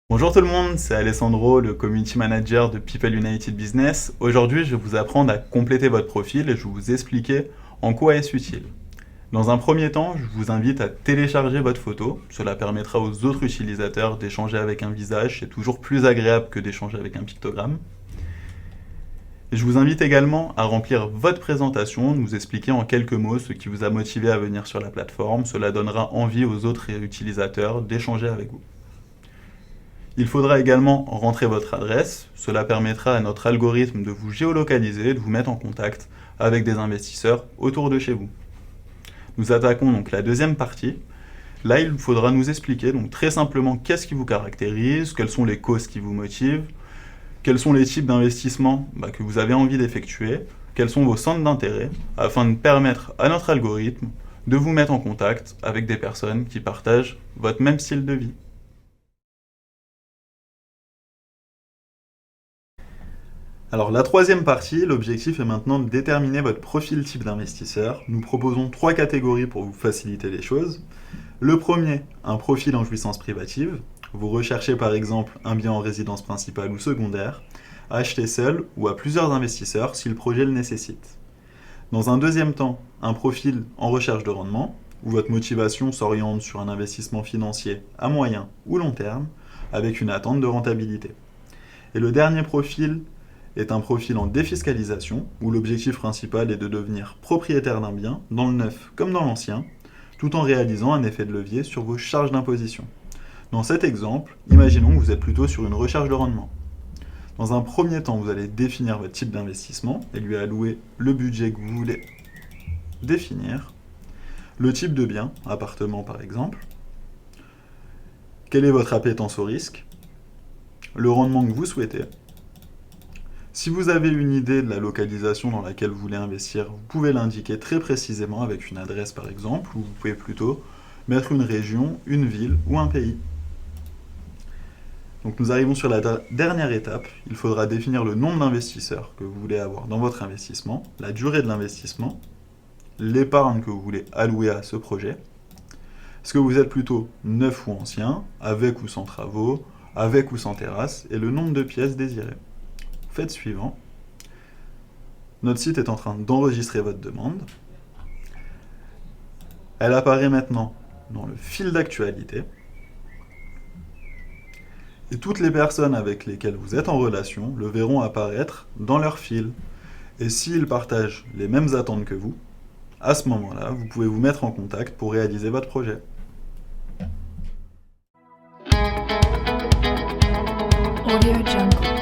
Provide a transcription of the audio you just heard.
Bonjour tout le monde, c'est Alessandro, le Community Manager de People United Business. Aujourd'hui, je vais vous apprendre à compléter votre profil et je vais vous expliquer en quoi est-ce utile. Dans un premier temps, je vous invite à télécharger votre photo. Cela permettra aux autres utilisateurs d'échanger avec un visage. C'est toujours plus agréable que d'échanger avec un pictogramme. Et je vous invite également à remplir votre présentation, nous expliquer en quelques mots ce qui vous a motivé à venir sur la plateforme. Cela donnera envie aux autres utilisateurs d'échanger avec vous. Il faudra également rentrer votre adresse. Cela permettra à notre algorithme de vous géolocaliser, de vous mettre en contact avec des investisseurs autour de chez vous. Nous attaquons donc la deuxième partie. Là, il faudra nous expliquer donc très simplement qu'est-ce qui vous caractérise, quelles sont les causes qui vous motivent, quels sont les types d'investissements que vous avez envie d'effectuer, quels sont vos centres d'intérêt, afin de permettre à notre algorithme de vous mettre en contact avec des personnes qui partagent votre même style de vie. Alors la troisième partie, l'objectif est maintenant de déterminer votre profil type d'investisseur. Nous proposons 3 catégories pour vous faciliter les choses. Le premier, un profil en jouissance privative. Vous recherchez par exemple un bien en résidence principale ou secondaire, à acheter seul ou à plusieurs investisseurs si le projet le nécessite. Dans un deuxième temps, un profil en recherche de rendement, où votre motivation s'oriente sur un investissement financier à moyen ou long terme, avec une attente de rentabilité. Et le dernier profil est un profil en défiscalisation, où l'objectif principal est de devenir propriétaire d'un bien, dans le neuf comme dans l'ancien, tout en réalisant un effet de levier sur vos charges d'imposition. Dans cet exemple, imaginons que vous êtes plutôt sur une recherche de rendement. Dans un premier temps, vous allez définir votre type d'investissement et lui allouer le budget que vous voulez définir, le type de bien, appartement par exemple, quelle est votre appétence au risque, le rendement que vous souhaitez. Si vous avez une idée de la localisation dans laquelle vous voulez investir, vous pouvez l'indiquer très précisément avec une adresse par exemple, ou vous pouvez plutôt mettre une région, une ville ou un pays. Donc nous arrivons sur la dernière étape. Il faudra définir le nombre d'investisseurs que vous voulez avoir dans votre investissement, la durée de l'investissement, l'épargne que vous voulez allouer à ce projet. Est-ce que vous êtes plutôt neuf ou ancien, avec ou sans travaux, avec ou sans terrasse, et le nombre de pièces désirées. Faites suivant. Notre site est en train d'enregistrer votre demande. Elle apparaît maintenant dans le fil d'actualité. Et toutes les personnes avec lesquelles vous êtes en relation le verront apparaître dans leur fil. Et s'ils partagent les mêmes attentes que vous, à ce moment-là, vous pouvez vous mettre en contact pour réaliser votre projet. AudioJungle.